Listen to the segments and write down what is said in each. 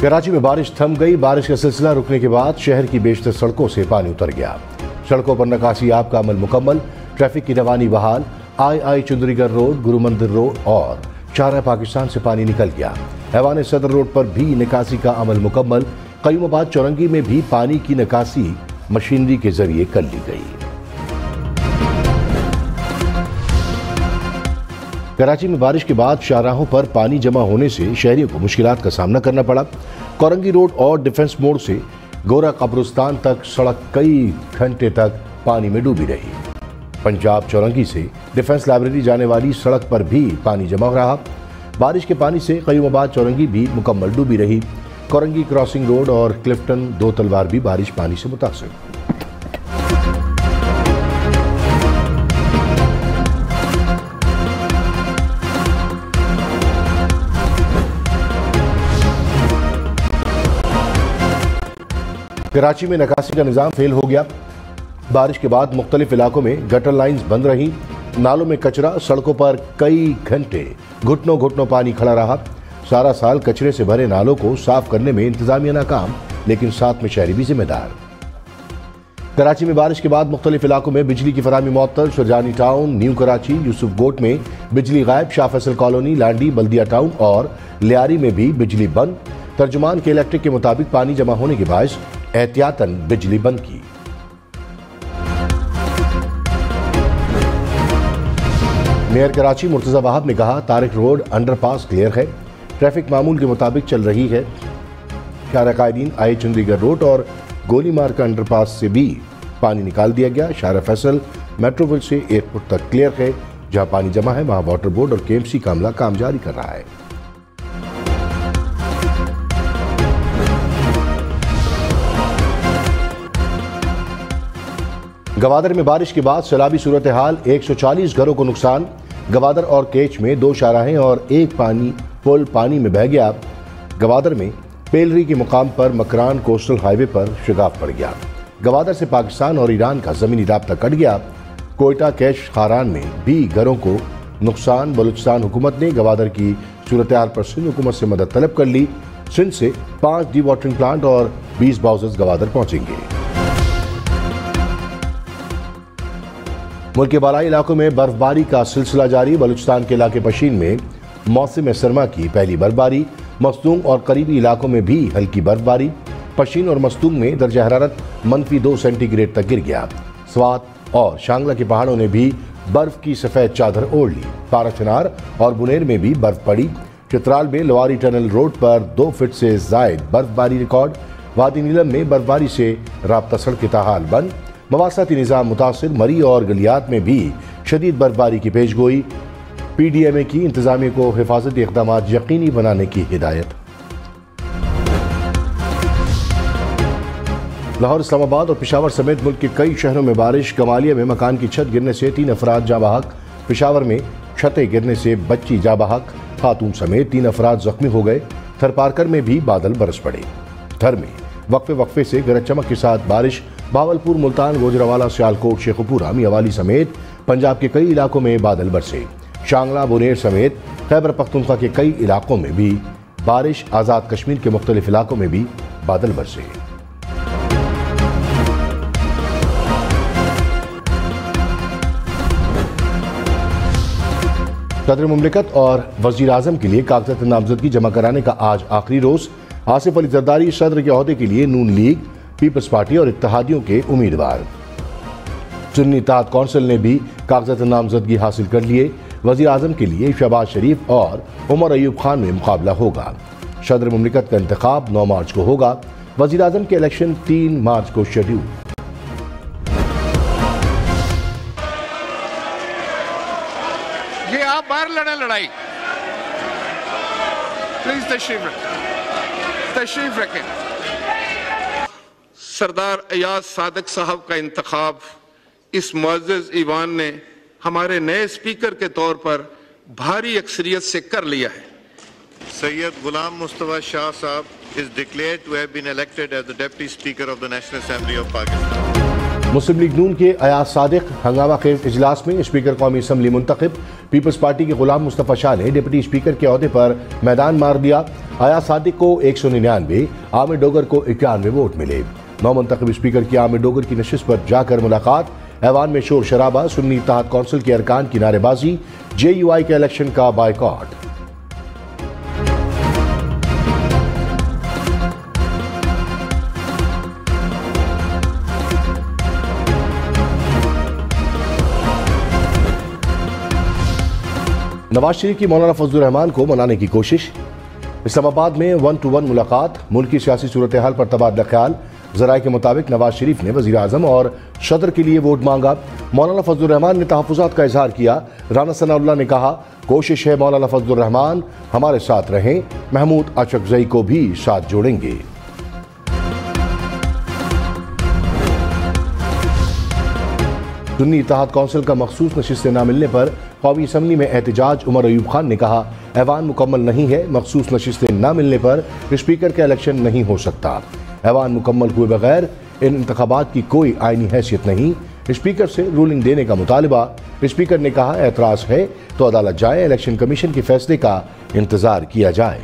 कराची में बारिश थम गई। बारिश का सिलसिला रुकने के बाद शहर की बेशतर सड़कों से पानी उतर गया। सड़कों पर निकासी आब का अमल मुकम्मल, ट्रैफिक की रवानी बहाल। आई चुंदरीगढ़ रोड, गुरु मंदिर रोड और शाहराह पाकिस्तान से पानी निकल गया। हैवान सदर रोड पर भी निकासी का अमल मुकम्मल। कयूमाबाद चौरंगी में भी पानी की निकासी मशीनरी के जरिए कर ली गई। कराची में बारिश के बाद शाहराहों पर पानी जमा होने से शहरियों को मुश्किलात का सामना करना पड़ा। कोरंगी रोड और डिफेंस मोड़ से गोरा कब्रिस्तान तक सड़क कई घंटे तक पानी में डूबी रही। पंजाब चौरंगी से डिफेंस लाइब्रेरी जाने वाली सड़क पर भी पानी जमा रहा। बारिश के पानी से कयूमाबाद चौरंगी भी मुकम्मल डूबी रही। कोरंगी क्रॉसिंग रोड और क्लिफ्टन दो तलवार भी बारिश पानी से मुतासिर। कराची में निकासी का निज़ाम फेल हो गया। बारिश के बाद मुख्तलिफ इलाकों में गटर लाइन्स बंद रहीं। नालों में कचरा, सड़कों पर कई घंटे घुटनों घुटनों पानी खड़ा रहा। सारा साल कचरे से भरे नालों को साफ करने में इंतजामिया नाकाम, लेकिन साथ में शहरी भी जिम्मेदार। कराची में बारिश के बाद मुख्तलिफ इलाकों में बिजली की फराहमी मुअत्तल। शुरजानी टाउन, न्यू कराची, यूसुफ गोट में बिजली गायब। शाह फैसल कॉलोनी, लांडी, बल्दिया टाउन और लियारी में भी बिजली बंद। तर्जुमान के इलेक्ट्रिक के मुताबिक पानी जमा होने के बायस एहतियातन बिजली बंद की। मेयर कराची मुर्तजा वाहब ने कहा, तारिक रोड अंडरपास क्लियर है, ट्रैफिक मामूल के मुताबिक चल रही है। शाहराह कायदीन, आई चुंदरीगढ़ रोड और गोलीमार का अंडरपास से भी पानी निकाल दिया गया। शाहराह फैसल मेट्रोविल से 1 फुट तक क्लियर है। जहां पानी जमा है वहां वाटर बोर्ड और केएमसी का अमला काम जारी कर रहा है। गवादर में बारिश के बाद सैलाबी सूरत हाल, 140 घरों को नुकसान। गवादर और केच में 2 शाहराहें और 1 पुल पानी में बह गया। गवादर में पेलरी के मुकाम पर मकरान कोस्टल हाईवे पर शिगाफ पड़ गया। गवादर से पाकिस्तान और ईरान का जमीनी राब्ता कट गया। कोयटा कैश खारान में भी घरों को नुकसान। बलूचिस्तान हुकूमत ने गवादर की सूरत हाल पर सिंध हुकूमत से मदद तलब कर ली। सिंध से 5 डी वाटरिंग प्लांट और 20 बाउजर्स गवादर पहुंचेंगे। मुल्क के बालाई इलाकों में बर्फबारी का सिलसिला जारी। बलूचिस्तान के इलाके पशीन में मौसम सरमा की पहली बर्फबारी। मस्तूंग और करीबी इलाकों में भी हल्की बर्फबारी। पशीन और मस्तूंग में दर्जा हरारत -2 सेंटीग्रेड तक गिर गया। स्वात और शांगला के पहाड़ों ने भी बर्फ की सफेद चादर ओढ़ ली। पाराचनार और बुनेर में भी बर्फ पड़ी। चित्राल में लवारी टनल रोड पर 2 फीट से जायद बर्फबारी रिकॉर्ड। वादी नीलम में बर्फबारी से राब्ता सड़कें ताहाल बंद। मवासलाती निज़ाम मुतासिर। मरी और गलियात में भी शदीद बर्फबारी की पेशगोई। PDMA की इंतजामिया को हिफाजती इक़दाम यकीनी बनाने की हिदायत। लाहौर, इस्लामाबाद और पेशावर समेत मुल्क के कई शहरों में बारिश। कमालिया में मकान की छत गिरने से 3 अफराद जाँ बहक। पेशावर में छतें गिरने से बच्ची जाँ बहक। खातून समेत 3 अफराद जख्मी हो गए। थरपारकर में भी बादल बरस पड़े। थर में वक्फे से गरज चमक के साथ बारिश। बावलपुर, मुल्तान, गोजरावाला, सियालकोट, शेखुपुरा, मियावाली समेत पंजाब के कई इलाकों में बादल बरसे। शांगला, बुनेर समेत खैबर पख्तूनख्वा के कई इलाकों में भी बारिश। आज़ाद कश्मीर के मुख्तलिफ इलाकों में भी बादल बरसे। सदर मुमलिकत और वज़ीर आज़म के लिए कागजात नामजदगी जमा कराने का आज आखिरी रोज। आसिफ अली जरदारी सदर के ओहदे के लिए नून लीग, पीपल्स पार्टी और इत्तेहादियों के उम्मीदवार। सुन्नी इत्तेहाद कौंसिल ने भी कागजात नामजदगी हासिल कर लिए। वज़ीर आज़म के लिए शहबाज शरीफ और उमर अयूब खान में मुकाबला होगा। सदर मुमलिकत का इंतखाब 9 मार्च को होगा। वज़ीर आज़म के इलेक्शन 3 मार्च को शेड्यूल। ये आप बाहर लड़े लड़ाई, प्लीज तशरीफ रखें। सरदार अयाज सादिक साहब का इंतखाब इस मुअज़्ज़ज़ ईवान ने हमारे नए स्पीकर के तौर पर भारी अक्सरियत से कर लिया है। Sayyid Ghulam Mustafa Shah Sahab is declared to have been elected as the Deputy Speaker of the National Assembly of Pakistan. Muslim League Noon के अयाज सादिक हंगामा खेज इजलास में स्पीकर कौमी असम्बली मुंतखब। पीपल्स पार्टी के गुलाम मुस्तफ़ा शाह ने डिप्टी स्पीकर के ओहदे पर मैदान मार दिया। अयाज सादिक को 199, आमिर डोगर को 91 वोट मिले। नौ मुंतखब स्पीकर की आमिर डोगर की नशिस्त पर जाकर मुलाकात। ऐवान में शोर शराबा, सुन्नी इत्तेहाद कौंसिल के अरकान की नारेबाजी, JUI के इलेक्शन का बायकॉट। नवाज शरीफ की मौलाना फजलुर रहमान को मनाने की कोशिश। इस्लामाबाद में 1-to-1 मुलाकात। मुल्क की सियासी सूरत हाल पर तबादला ख्याल। जराये के मुताबिक नवाज शरीफ ने वजीर आजम और सदर के लिए वोट मांगा। मौलाना फजलुर रहमान ने तहफ़्फ़ुज़ात का इजहार किया। राना सनाउल्लाह ने कहा, कोशिश है मौलाना फजलुर रहमान हमारे साथ रहें, महमूद अशरफजई को भी साथ जोड़ेंगे। सुन्नी इत्तेहाद कौंसिल का मखसूस नशिस्तें न मिलने पर कौमी असम्बली में एहतजाज। उमर अयूब खान ने कहा, ऐवान मुकम्मल नहीं है, मखसूस नशिस्तें न मिलने पर स्पीकर का इलेक्शन नहीं हो सकता। ऐवान मुकम्मल हुए बगैर इन इंतखाबात की कोई आईनी हैसियत नहीं। स्पीकर से रूलिंग देने का मुतालबा। स्पीकर ने कहा, एतराज़ है तो अदालत जाए, इलेक्शन कमीशन के फैसले का इंतजार किया जाए।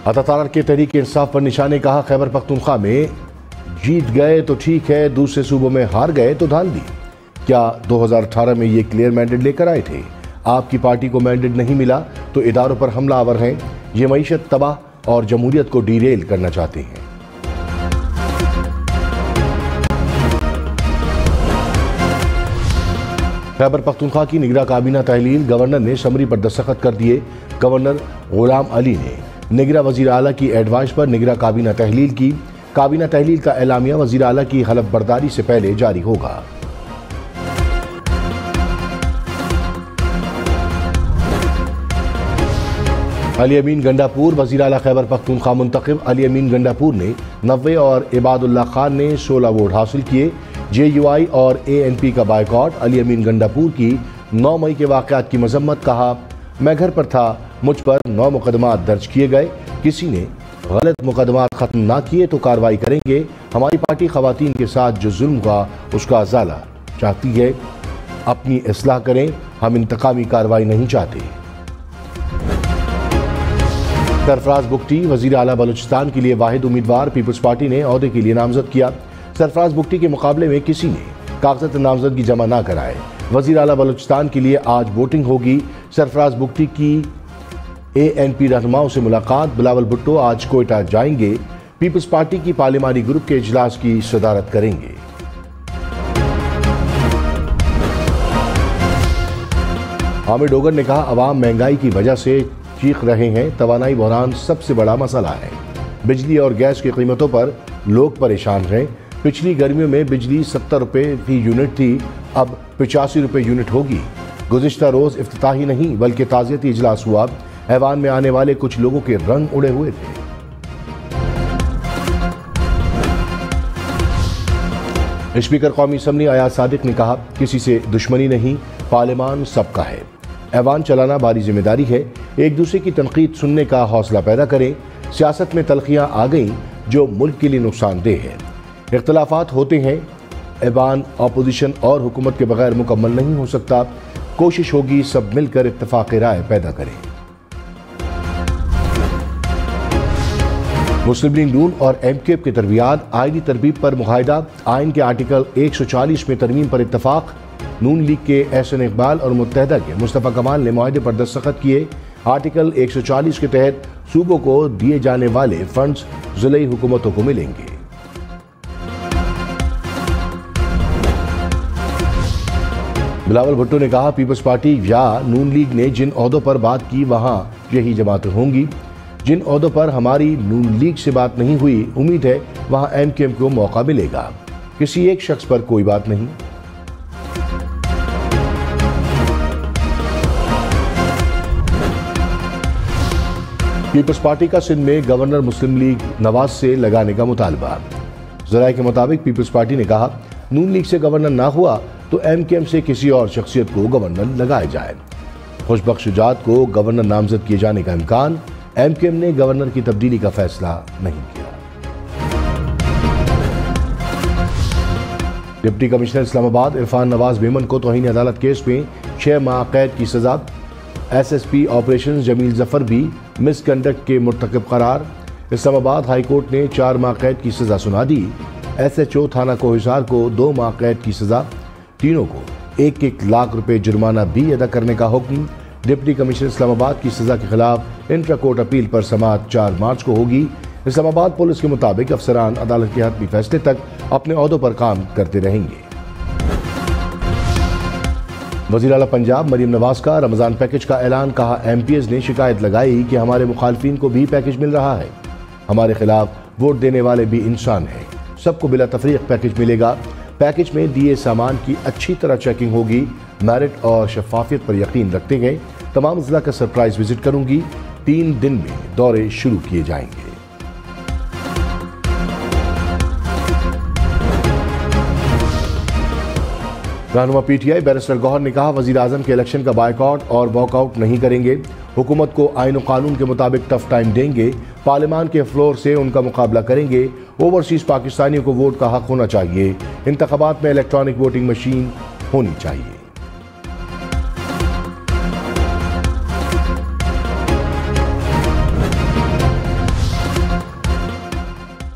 अता के तहरीक इंसाफ पर निशाने कहा, खैबर पख्तूनख्वा में जीत गए तो ठीक है, दूसरे सूबों में हार गए तो धांधली। क्या 2018 में ये क्लियर मैंडेट लेकर आए थे? आपकी पार्टी को मैंडेट नहीं मिला तो इदारों पर हमलावर हैं। ये मईशत तबाह और जमहूरियत को डीरेल करना चाहते हैं। खैबर पख्तूनख्वा की निगरां काबीना तहलील। गवर्नर ने समरी पर दस्तखत कर दिए। गवर्नर गुलाम अली ने निगरां वजीर आला की एडवाइस पर निगरां काबीना तहलील की। काबीना तहलील का एलामिया वजीर आला की हलफ बर्दारी से पहले जारी होगा। अली अमीन गंडापुर वजीर आला खैबर पख्तूनख्वा मुंतखब। अली अमीन गंडापुर ने 90 और इबादुल्लाह खान ने 16 वोट हासिल किए। JUI और ANP का बायकॉट। अली अमीन गंडापुर की 9 मई के वाक़यात की मजम्मत। कहा, मैं घर पर था, मुझ पर 9 मुकदमात दर्ज किए गए। किसी ने गलत मुकदमात खत्म ना किए तो कार्रवाई करेंगे। हमारी पार्टी खवातीन के साथ जो जुल्म हुआ उसका अजाला चाहती है। अपनी इस्लाह करें, हम इंतकामी कार्रवाई नहीं चाहते। सरफराज बुगटी वजीर आला बलूचिस्तान के लिए वाहिद उम्मीदवार। पीपल्स पार्टी ने ओहदे के लिए नामजद किया। सरफराज बुगटी के मुकाबले में किसी ने कागजात नामजदगी जमा ना कराए। वजीर आला बलूचिस्तान के लिए आज वोटिंग होगी। सरफराज बुगटी की ANP रहनुमाओं से मुलाकात। बिलावल भुट्टो आज कोयटा जाएंगे। पीपल्स पार्टी की पार्लिमानी ग्रुप के इजलास की सदारत करेंगे। आमिर डोगर ने कहा, अवाम महंगाई की वजह से चीख रहे हैं, तवानाई बहरान सबसे बड़ा मसला है। बिजली और गैस की कीमतों पर लोग परेशान हैं। पिछली गर्मियों में बिजली 70 रुपये फी यूनिट थी, अब 85 रुपये यूनिट होगी। गुज़िश्ता रोज इफ्तिताही नहीं बल्कि ताज़ियती इजलास हुआ। ऐवान में आने वाले कुछ लोगों के रंग उड़े हुए थे। स्पीकर कौमी असम्बली अयाज सादिक ने कहा, किसी से दुश्मनी नहीं, पार्लियामान सबका है। ऐवान चलाना भारी जिम्मेदारी है। एक दूसरे की तनकीद सुनने का हौसला पैदा करें। सियासत में तलखियां आ गईं जो मुल्क के लिए नुकसानदेह है। इख्तलाफात होते हैं। ऐवान अपोजिशन और हुकूमत के बगैर मुकम्मल नहीं हो सकता। कोशिश होगी सब मिलकर इत्तफाक राय पैदा करें। मुस्लिम लीग नून और MKF के दरमियान आईनी तरबीब पर मुआहिदा। आइन के आर्टिकल 140 में तरमीम पर इत्तफाक। नून लीग के एहसन इकबाल और मुत्तहदा के मुस्तफ़ा कमाल ने मुआहिदे पर दस्तखत किए। आर्टिकल 140 के तहत सूबों को दिए जाने वाले फंड्स ज़िले हुकूमतों को मिलेंगे। बिलावल भुट्टो ने कहा, पीपल्स पार्टी या नून लीग ने जिन ओहदों पर बात की वहां यही जमातें होंगी। जिन ओहदों पर हमारी नून लीग से बात नहीं हुई, उम्मीद है वहां MKM को मौका मिलेगा। किसी एक शख्स पर कोई बात नहीं। पीपल्स पार्टी का सिंध में गवर्नर मुस्लिम लीग नवाज से लगाने का मुतालबा। जराये के मुताबिक पीपल्स पार्टी ने कहा, नून लीग से गवर्नर ना हुआ तो MKM से किसी और शख्सियत को गवर्नर लगाया जाए। खुशबख्श शुजात को गवर्नर नामजद किए जाने का इम्कान। MKM ने गवर्नर की तब्दीली का फैसला नहीं किया। डिप्टी कमिश्नर इस्लामाबाद इरफान नवाज मेमन को तौहीन अदालत केस में 6 माह कैद की सजा। SSP ऑपरेशन जमील जफर भी मिसकंडक्ट के मुर्तकब करार। इस्लामाबाद हाई कोर्ट ने 4 माह कैद की सजा सुना दी। SHO थाना कोहिसार को 2 माह कैद की सजा। तीनों को 1-1 लाख रुपए जुर्माना भी अदा करने का हुक्म। डिप्टी कमिश्नर इस्लामाबाद की सजा के खिलाफ इंट्रा कोर्ट अपील पर समाअत 4 मार्च को होगी। इस्लामाबाद पुलिस के मुताबिक अफसरान अदालत के हतमी फैसले तक अपने ओहदों पर काम करते रहेंगे। वज़ीर आला पंजाब मरीम नवाज का रमजान पैकेज का ऐलान। कहा, MPs ने शिकायत लगाई कि हमारे मुखालफिन को भी पैकेज मिल रहा है। हमारे खिलाफ वोट देने वाले भी इंसान हैं। सबको बिला तफरीक पैकेज मिलेगा। पैकेज में दिए सामान की अच्छी तरह चेकिंग होगी। मेरिट और शफाफियत पर यकीन रखते गए तमाम जिला का सरप्राइज विजिट करूंगी। 3 दिन में दौरे शुरू किए जाएंगे। रहनुमा PTI बैरिस्टर गौहर ने कहा, वजीर आजम के इलेक्शन का बायकॉट और वॉकआउट नहीं करेंगे। हुकूमत को आईन और कानून के मुताबिक टफ टाइम देंगे। पार्लियामान के फ्लोर से उनका मुकाबला करेंगे। ओवरसीज पाकिस्तानियों को वोट का हक होना चाहिए। इंतखाबात में इलेक्ट्रॉनिक वोटिंग मशीन होनी चाहिए।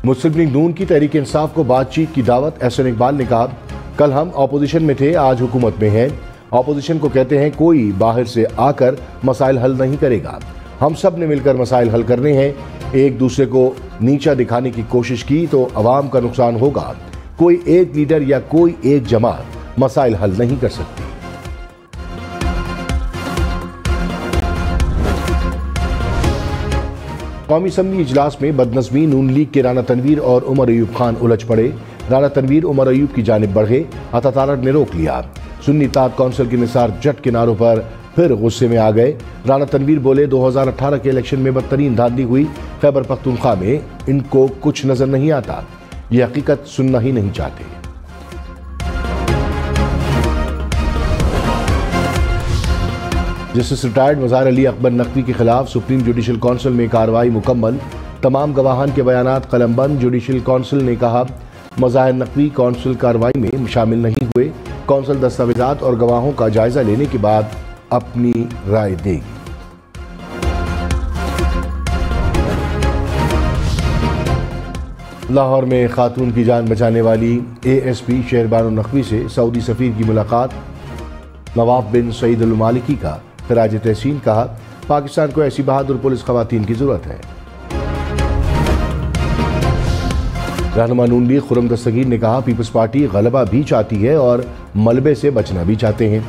मुस्लिम लीग नून की तहरीक इंसाफ को बातचीत की दावत। एहसन इकबाल ने कहा, कल हम ऑपोजिशन में थे, आज हुकूमत में हैं। ऑपोजिशन को कहते हैं कोई बाहर से आकर मसाइल हल नहीं करेगा। हम सब ने मिलकर मसाइल हल करने हैं। एक दूसरे को नीचा दिखाने की कोशिश की तो अवाम का नुकसान होगा। कोई एक लीडर या कोई एक जमात मसाइल हल नहीं कर सकती। कौमी असम्बली इजलास में बदनज़मी। नून लीग के राना तनवीर और उमर अयूब खान उलझ पड़े। राना तनवीर उमर अयूब की जानिब बढ़े। अतातारक ने रोक लिया। सुन्नी इत्तेहाद कौंसिल के निसार जट किनारों पर फिर गुस्से में आ गए। राना तनवीर बोले, 2018 के इलेक्शन में बदतरीन धांधली हुई। खैबर पख्तूनख्वा में इनको कुछ नजर नहीं आता। ये हकीकत सुनना ही नहीं चाहते। जस्टिस रिटायर्ड मज़ाहिर अली अकबर नकवी के खिलाफ सुप्रीम जुडिशल काउंसिल में कार्रवाई मुकम्मल। तमाम गवाहान के बयानात कलमबंद। जुडिशल काउंसिल ने कहा, मज़ाहिर नकवी काउंसिल कार्रवाई में शामिल नहीं हुए। काउंसिल दस्तावेजात और गवाहों का जायजा लेने के बाद अपनी राय देगी। लाहौर में खातून की जान बचाने वाली ASP शहरबानो नकवी से सऊदी सफीर की मुलाकात। नवाफ बिन सईद अल मालिकी का खराज तहसीन। कहा, पाकिस्तान को ऐसी बहादुर पुलिस खवातीन की जरूरत है। रहनुमा नून लीग खुर्रम दस्तगीर ने कहा, पीपल्स पार्टी गलबा भी चाहती है और मलबे से बचना भी चाहते हैं।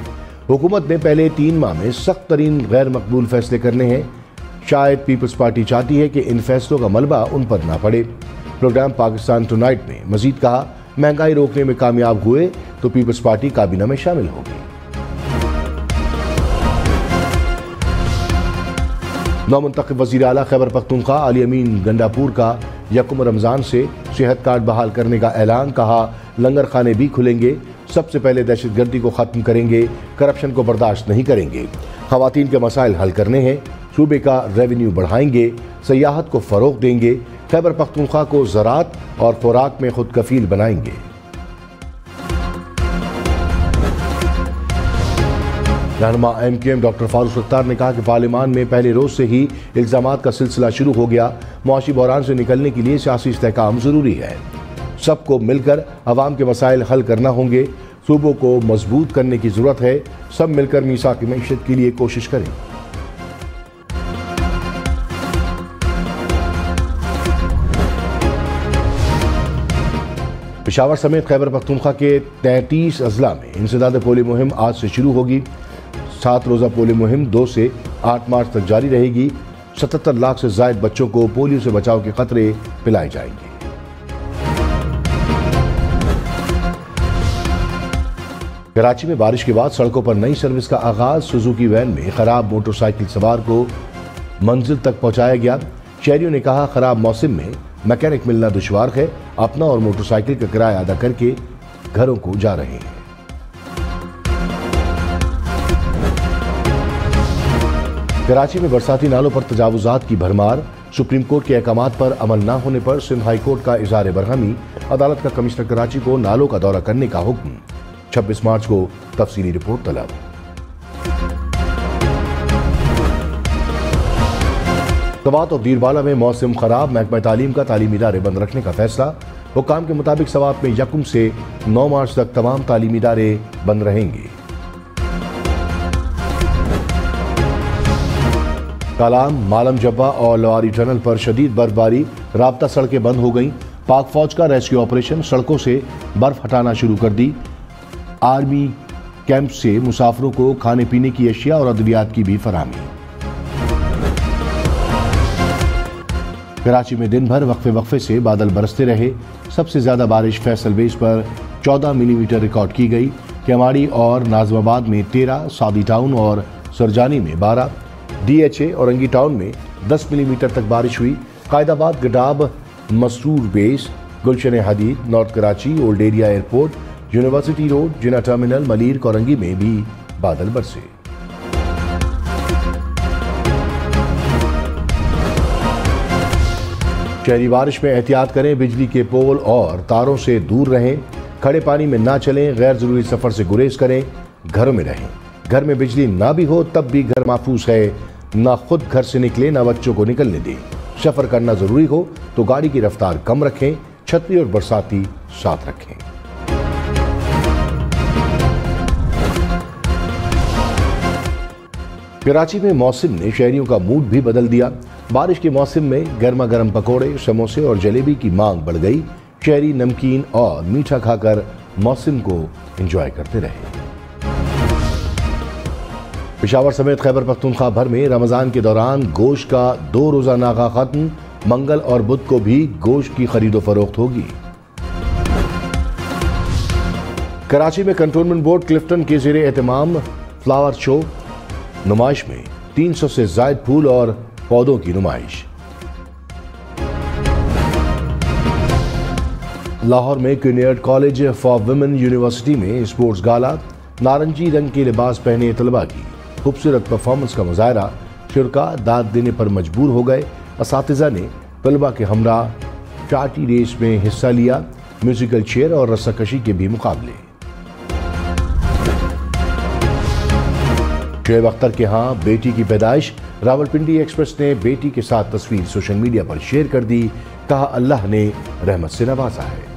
हुकूमत ने पहले 3 माह में सख्त तरीन गैर मकबूल फैसले करने हैं। शायद पीपल्स पार्टी चाहती है कि इन फैसलों का मलबा उन पर ना पड़े। प्रोग्राम पाकिस्तान टुनाइट में मजीद कहा, महंगाई रोकने में कामयाब हुए तो पीपल्स पार्टी काबीना में शामिल होगी। नौमुंतखब वज़ीर आला खैबर पख्तूनख्वा अली अमीन गंडापुर का 1 रमज़ान से सेहत कार्ड बहाल करने का ऐलान। कहा, लंगर खाने भी खुलेंगे। सबसे पहले दहशतगर्दी को ख़त्म करेंगे। करप्शन को बर्दाश्त नहीं करेंगे। ख़वातीन के मसाइल हल करने हैं। सूबे का रेवेन्यू बढ़ाएंगे। सयाहत को फ़रोग़ देंगे। खैबर पख्तूनख्वा को ज़राअत और खुराक में खुद कफील बनाएंगे। रहनुमा MQM डॉक्टर फारूक सत्तार ने कहा कि पार्लियामान में पहले रोज से ही इल्जामात का सिलसिला शुरू हो गया। मुआशी बहरान से निकलने के लिए सियासी इस्तेहकाम जरूरी है। सबको मिलकर अवाम के मसाइल हल करना होंगे। सूबों को मजबूत करने की जरूरत है। सब मिलकर मीसाक मईशत के लिए कोशिश करें। पेशावर समेत खैबर पख्तूनख्वा के 33 अजला में इंसदाद पोलियो मुहिम आज से शुरू होगी। 7 रोज़ा पोलियो मुहिम 2 से 8 मार्च तक जारी रहेगी। 77 लाख से ज़ायद बच्चों को पोलियो से बचाव के खतरे पिलाए जाएंगे। कराची में बारिश के बाद सड़कों पर नई सर्विस का आगाज। सुजुकी वैन में खराब मोटरसाइकिल सवार को मंजिल तक पहुंचाया गया। शहरियों ने कहा, खराब मौसम में मैकेनिक मिलना दुश्वार है। अपना और मोटरसाइकिल का किराया अदा करके घरों को जा रहे हैं। कराची में बरसाती नालों पर तजावुजात की भरमार। सुप्रीम कोर्ट के अहकामात पर अमल न होने पर सिंध हाई कोर्ट का इज़हार बरहमी, अदालत का कमिश्नर कराची को नालों का दौरा करने का हुक्म। 26 मार्च को तफसीली रिपोर्ट तलब। सवात और दीरबाला में मौसम खराब, महकमा तालीम का तालीमी इदारे बंद रखने का फैसला। हुक्काम के मुताबिक सवात में 1 से 9 मार्च तक तमाम तालीमी इदारे बंद रहेंगे। कालाम, मालम जब्बा और लवारी टनल पर शदीद बर्फबारी, राब्ता सड़कें बंद हो गईं। पाक फौज का रेस्क्यू ऑपरेशन, सड़कों से बर्फ हटाना शुरू कर दी। आर्मी कैंप से मुसाफिरों को खाने पीने की अशिया और अद्वियात की भी फराहमी। कराची में दिन भर वक्फे वक्फे से बादल बरसते रहे। सबसे ज्यादा बारिश फैसल बेस पर 14 मिलीमीटर रिकॉर्ड की गई। केमाड़ी और नाजमाबाद में 13, सादी टाउन और सरजानी में 12, DHA और रंगी टाउन में 10 मिलीमीटर तक बारिश हुई। Quaidabad, Gadab, Masroor base, Gulshan Hadeed, north Karachi, old area airport, university road, Jinnah terminal, Malir, Korangi में भी बादल बरसे। शहरी बारिश में एहतियात करें, बिजली के पोल और तारों से दूर रहें, खड़े पानी में ना चलें, गैर जरूरी सफर से गुरेज करें, घरों में रहें। घर में बिजली ना भी हो तब भी घर महफूज है, ना खुद घर से निकले ना बच्चों को निकलने दें। सफर करना जरूरी हो तो गाड़ी की रफ्तार कम रखें, छतरी और बरसाती साथ रखें। कराची में मौसम ने शहरियों का मूड भी बदल दिया। बारिश के मौसम में गर्मा गर्म पकौड़े, समोसे और जलेबी की मांग बढ़ गई। शहरी नमकीन और मीठा खाकर मौसम को एंजॉय करते रहे। पेशावर समेत खैबर पख्तूनख्वा भर में रमजान के दौरान गोश्त का 2 रोजा नागा खत्म। मंगल और बुध को भी गोश्त की खरीदो फरोख्त होगी। कराची में कंटोनमेंट बोर्ड क्लिफ्टन के ज़ेरे एहतमाम फ्लावर शो, नुमाइश में 300 से जायद फूल और पौधों की नुमाइश। लाहौर में क्विनियर्ड कॉलेज फॉर वुमेन यूनिवर्सिटी में स्पोर्ट्स गाला, नारंगी रंग के लिबास पहने तलबा की खूबसूरत परफॉर्मेंस का मुजाहरा। शुरा दाद देने पर मजबूर हो गए। असातिज़ा ने तलबा के हमरा चाटी रेस में हिस्सा लिया। म्यूजिकल चेयर और रस्साकशी के भी मुकाबले। शुएब अख्तर के यहाँ बेटी की पैदाइश, रावलपिंडी एक्सप्रेस ने बेटी के साथ तस्वीर सोशल मीडिया पर शेयर कर दी। कहा, अल्लाह ने रहमत से नवाजा है।